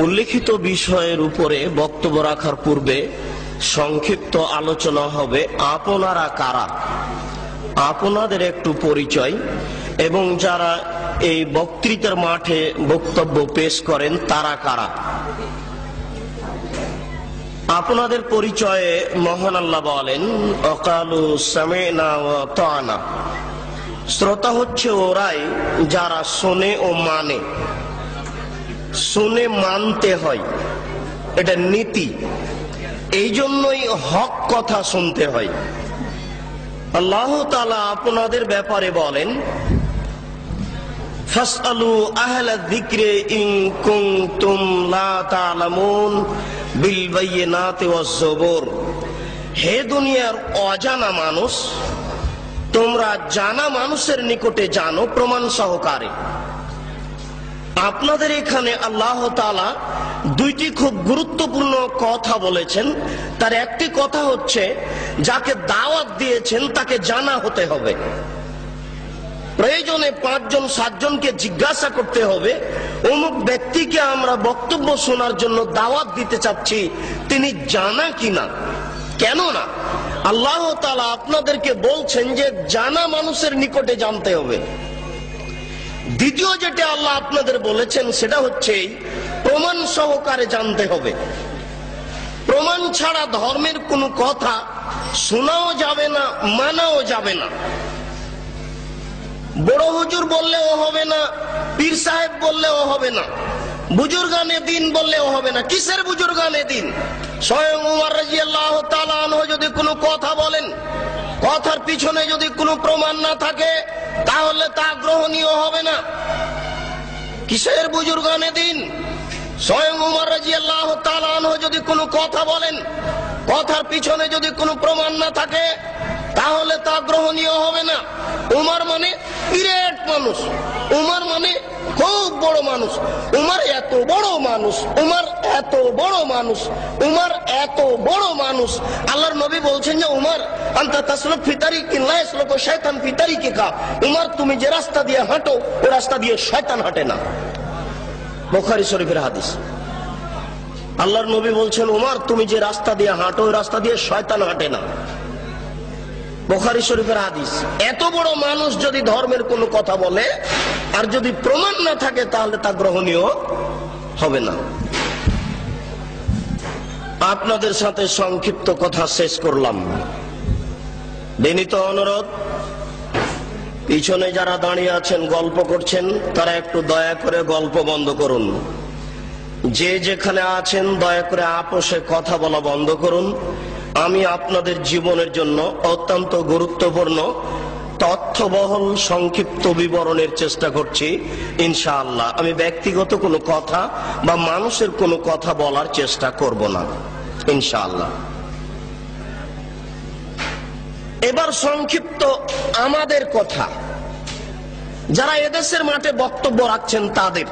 উল্লেখিত বিষয়ের উপরে বক্তব্য রাখার পূর্বে সংক্ষিপ্ত আলোচনা হবে আপনারা কারা, আপনাদের একটু পরিচয় এবং যারা এই বক্তৃতার মাঠে বক্তব্য পেশ করেন তারা কারা। আপনাদের পরিচয়ে মহান আল্লাহ বলেন অকালু সামি'না ওয়া আতা'না। শ্রোতা হচ্ছে ওরাই যারা শোনে ও মানে। শুনে মানতে হয়, এটা নীতি। এই জন্যই হক কথা শুনতে হয়। আল্লাহ তাআলা আপনাদের ব্যাপারে বলেন ফাসআলু আহলা যিকরি ইন কুনতুম লা তা'লামুন বিল বায়িনাতি ওয়াজ যুবুর। হে দুনিয়ার অজানা মানুষ, তোমরা জানা মানুষের নিকটে জানো প্রমাণ সহকারে। আপনাদের এখানে আল্লাহ তাআলা দুইটি খুব গুরুত্বপূর্ণ কথা বলেছেন। তার একটি কথা হচ্ছে যাকে দাওয়াত দিয়েছেন তাকে জানা হতে হবে। প্রয়োজনে 5 জন 7 জনকে জিজ্ঞাসা করতে হবে অমুক ব্যক্তিকে আমরা বক্তব্য শোনার জন্য দাওয়াত দিতে চাচ্ছি, তিনি জানা কিনা। কেননা আল্লাহ তাআলা আপনাদেরকে বলছেন যে জানা মানুষের নিকটে জানতে হবে। দ্বিতীয় যেটা আল্লাহ আপনাদের বলেছেন সেটা হচ্ছে প্রমাণ সহকারে জানতে হবে। প্রমাণ ছাড়া ধর্মের কোনো কথা শোনাও যাবে না, মানাও যাবে না। বড় হুজুর বললেও হবে না, পীর সাহেব বললেও হবে না, বুজুর্গানে দিন বললেও হবে না। কিসের বুজুর্গানে দিন? স্বয়ং উমর রাদিয়াল্লাহু তাআলা আনহু যদি কোনো কথা বলেন, কথার পিছনে যদি কোনো প্রমাণ না থাকে তাহলে তা গ্রহণীয় হবে না। কিসের বুজুর্গানে দিন? স্বয়ং উমর রাদিয়াল্লাহু তাআলা আনহু যদি কোনো কথা বলেন, কথার পিছনে যদি কোনো প্রমাণ না থাকে তাহলে তা গ্রহণীয় হবে না। উমর মানে বিরাট মানুষ, উমর মানে খুব বড় মানুষ, উমর এত বড় মানুষ, উমর এত বড় মানুষ, উমর এত বড় মানুষ। আল্লাহর নবী বলছেন যে উমর আনতা তাসলুক ফি তারিকিন লা ইয়াসলুকু শাইতান ফি তারিকিকা। উমর তুমি যে রাস্তা দিয়ে হাঁটো ওই রাস্তা দিয়ে শয়তান হাঁটে না। বুখারী শরীফের হাদিস। আল্লাহর নবী বলছেন উমর তুমি যে রাস্তা দিয়ে হাঁটো ওই রাস্তা দিয়ে শয়তান হাঁটে না। বুখারী শরীফের হাদিস। এত বড় মানুষ যদি ধর্মের কোনো কথা বলে আর যদি প্রমাণ না থাকে তাহলে তা গ্রহণীয় হবে না। আপনাদের সাথে সংক্ষিপ্ত কথা শেষ করলাম। বিনীত অনুরোধ, পিছনে যারা দাঁড়িয়ে আছেন গল্প করছেন তারা একটু দয়া করে গল্প বন্ধ করুন। যে যেখানে আছেন দয়া করে আপোষে কথা বলা বন্ধ করুন। আমি আপনাদের জীবনের জন্য অত্যন্ত গুরুত্বপূর্ণ তথ্যবহুল সংক্ষিপ্ত বিবরণের চেষ্টা করছি ইনশাআল্লাহ। আমি ব্যক্তিগত কোনো কথা বা মানুষের কোনো কথা বলার চেষ্টা করব না ইনশাআল্লাহ। এবার সংক্ষিপ্ত আমাদের কথা, যারা এদেশের মাঠে বক্তব্য রাখছেন তাদের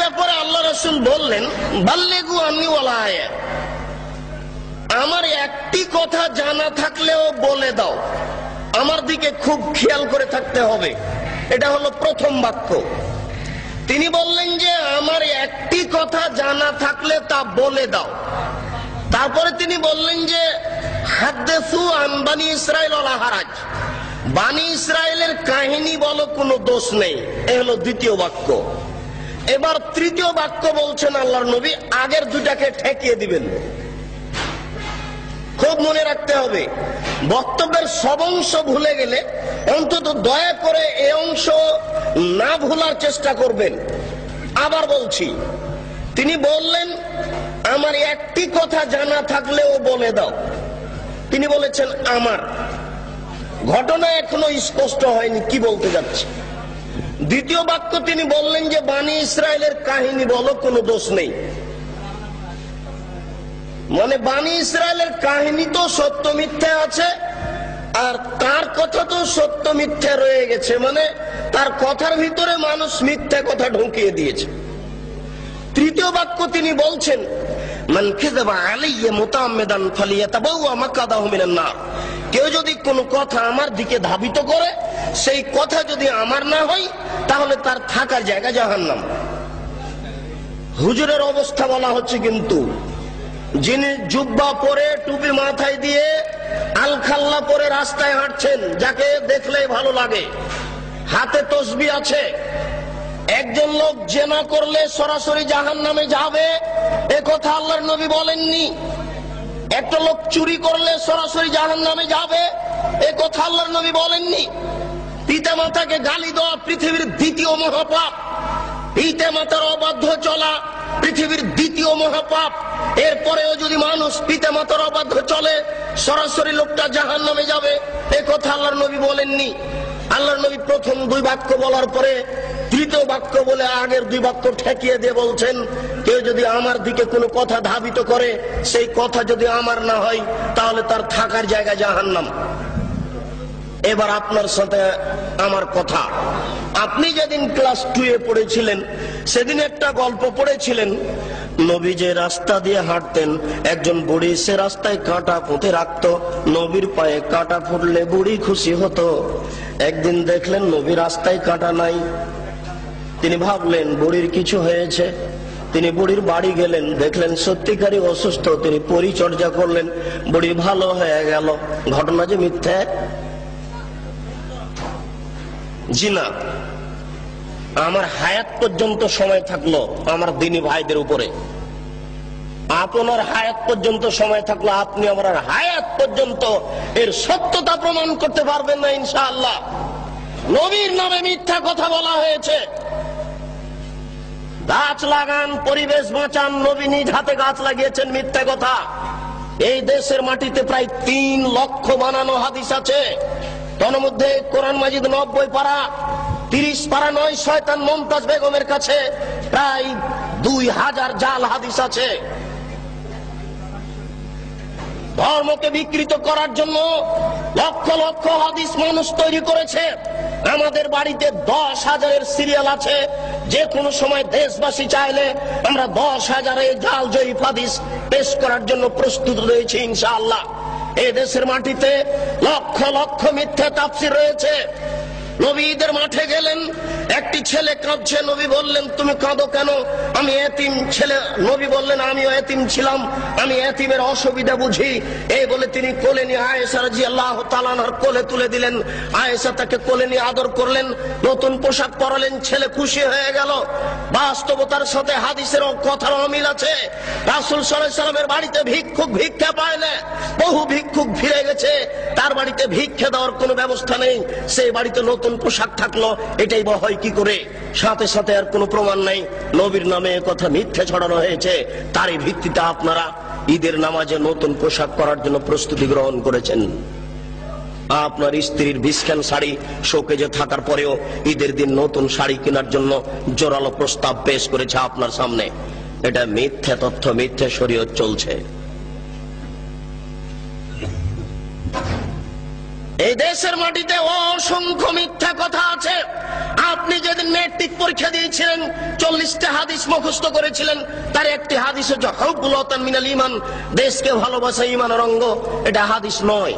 ব্যাপারে আল্লাহ রাসূল বললেন বাল্লিগু আন্নী ওয়ালা আয়া। আমার একটি কথা জানা থাকলেও বলে দাও। আমার দিকে খুব খেয়াল করে থাকতে হবে। এটা হলো প্রথম বাক্য। তিনি বললেন যে আমার একটি কথা জানা থাকলে তা বলে দাও। তারপরে তিনি বললেন যে হাদ্দিসু আন বানি ইসরাঈল ওয়ালা হারাজ। বানি ইসরাইলের কাহিনী বলো, কোনো দোষ নেই। এ হলো দ্বিতীয় বাক্য। এবার তৃতীয় বাক্য বলছেন আল্লাহর নবী আগের দুটাকে ঠেকিয়ে দিবেন। খুব মনে রাখতে হবে, বক্তব্যের সব অংশ ভুলে গেলে অন্তত দয়া করে এই অংশ না ভুলার চেষ্টা করবেন। আবার বলছি, তিনি বললেন আমার একটি কথা জানা থাকলেও বলে দাও। তিনি বলেছেন আমার। ঘটনা এখনো স্পষ্ট হয়নি কি বলতে যাচ্ছে। দ্বিতীয় বাক্য তিনি বললেন যে বানি ইসরাইলের কাহিনী বলো, কোনো দোষ নেই। মানে বানি ইসরাইলের কাহিনী তো সত্য মিথ্যা আছে, আর তার কথা তো সত্য মিথ্যা রয়ে গেছে। মানে তার কথার ভিতরে মানুষ মিথ্যা কথা ঢুকিয়ে দিয়েছে। তৃতীয় বাক্য তিনি বলছেন মান কাযাবা আলাইয়া মুতাআম্মিদান ফালিয়াতাবাওয়া মাকআদাহু মিনান নার। কেউ যদি কোনো কথা আমার দিকে ধাবিত করে, সেই কথা যদি আমার না হয় তাহলে তার থাকার জায়গা জাহান্নাম। হুজুরের অবস্থা বলা হচ্ছে, কিন্তু যিনি জুব্বা পরে টুপি মাথায় দিয়ে আলখাল্লা পরে রাস্তায় হাঁটছেন, যাকে দেখলেই ভালো লাগে, হাতে তসবিহ আছে। একজন লোক জেনা করলে সরাসরি জাহান্নামে যাবে, এ কথা আল্লাহর নবী বলেননি। একটা লোক চুরি করলে সরাসরি জাহান্নামে যাবে, এ কথা আল্লাহর নবী বলেননি। পিতামাতাকে গালি দেওয়া পৃথিবীর দ্বিতীয় মহাপাপ। পিতামাতার অবাধ্য চলা পৃথিবীর দ্বিতীয় মহাপাপ। এরপরেও যদি মানুষ পিতামাতার অবাধ্য চলে, সরাসরি লোকটা জাহান্নামে যাবে, এ কথা আল্লাহর নবী বলেননি। আল্লাহর নবী প্রথম দুই বাক্য বলার পরে তৃতীয় বাক্য বলে আগের দুই বাক্য ঠেকিয়ে দিয়ে বলছেন, কেউ যদি আমার দিকে কোনো কথা ধাবিত করে, সেই কথা যদি আমার না হয়, তাহলে তার থাকার জায়গা জাহান্নাম। এবার আপনার সাথে আমার কথা, আপনি যেদিন ক্লাস 2 এ পড়েছিলেন, সেদিন একটা গল্প পড়েছিলেন। নবী যে রাস্তা দিয়ে হাঁটতেন, একজন বুড়ি সে রাস্তায় কাঁটা পুঁতে রাখত। নবীর পায়ে কাঁটা ফুটলে বুড়ি খুশি হতো। একদিন দেখলেন নবী রাস্তায় কাঁটা নাই। তিনি ভাবলেন বুড়ির কিছু হয়েছে। তিনি বুড়ির বাড়ি গেলেন, দেখলেন সত্যিকারই অসুস্থ। তিনি পরিচর্যা করলেন, বুড়ি ভালো হয়ে গেল। ঘটনা যে মিথ্যে? জি না। আমার হায়াত পর্যন্ত সময় থাকলো আমার দিনী ভাইদের উপরে, আপনার হায়াত পর্যন্ত সময় থাকলো আপনি আমার হায়াত পর্যন্ত এর সত্যতা প্রমাণ করতে পারবেন না ইনশাআল্লাহ। নবীর নামে মিথ্যা কথা বলা হয়েছে। গাছ লাগান, পরিবেশ বাঁচান, নবী নিজ হাতে গাছ লাগিয়েছেন, মিথ্যা কথা। এই দেশের মাটিতে প্রায় 3 লক্ষ বানানো হাদিস আছে। তার মধ্যে কোরআন মাজিদ 90 পারা, 30 পারা নয় শয়তান মুমতাজ বেগমের কাছে প্রায় 2000 জাল হাদিস আছে। ধর্মকে বিকৃত করার জন্য লক্ষ লক্ষ হাদিস মানুষ তৈরি করেছে। আমাদের বাড়িতে 10,000-এর সিরিয়াল আছে। যে কোনো সময় দেশবাসী চাইলে আমরা 10,000-এর জাল জয়ীফ হাদিস পেশ করার জন্য প্রস্তুত রয়েছি ইনশাআল্লাহ। এই দেশের মাটিতে লক্ষ লক্ষ মিথ্যা তাফসীর রয়েছে। নবী ঈদের মাঠে গেলেন, একটি ছেলে কাঁদছে। নবী বললেন, তুমি কাঁদো কেন? আমি এতিম ছেলে। নবী বললেন, আমিও এতিম ছিলাম, আমি এতিমের অসুবিধা বুঝি। এই বলে তিনি কোলে নিয়ে আয়েশা রাদিয়াল্লাহু তাআলা আনহার কোলে তুলে দিলেন। আয়েশা তাকে কোলে নিয়ে আদর করলেন, নতুন পোশাক পরালেন। ছেলে খুশি হয়ে গেল। বাস্তবতার সাথে হাদিসের কথার অমিল আছে। রাসূল সাল্লাল্লাহু আলাইহি সাল্লামের বাড়িতে ভিক্ষুক ভিক্ষা পায় না। বহু ভিক্ষুক ফিরে গেছে, তার বাড়িতে ভিক্ষা দেওয়ার কোনো ব্যবস্থা নেই। সেই বাড়িতে নতুন পোশাক থাকলো, এটাই বা হয় কি করে? সাথে সাথে আর কোনো প্রমাণ নাই, নবীর নামে কথা মিথ্যে ছড়ানো হয়েছে। তারই ভিত্তিতে আপনারা ঈদের নামাজে নতুন পোশাক পরার জন্য প্রস্তুতি গ্রহণ করেছেন। আপনার স্ত্রীর বিস্কান শাড়ি শোকেজে থাকার পরেও ঈদের দিন নতুন শাড়ি কেনার জন্য জোরালো প্রস্তাব পেশ করেছে আপনার সামনে। এটা মিথ্যে তথ্য, মিথ্যে শরীয়ত চলছে। এই দেশের মাটিতে অসংখ্য মিথ্যা কথা আছে। আপনি যেদিন মেট্রিক পরীক্ষা দিয়েছিলেন 40টা হাদিস মুখস্থ করেছিলেন, তার একটি হাদিস হচ্ছে হুব্বুল ওয়াতান মিনাল ঈমান, দেশকে ভালোবাসা ঈমানের অঙ্গ। এটা হাদিস নয়।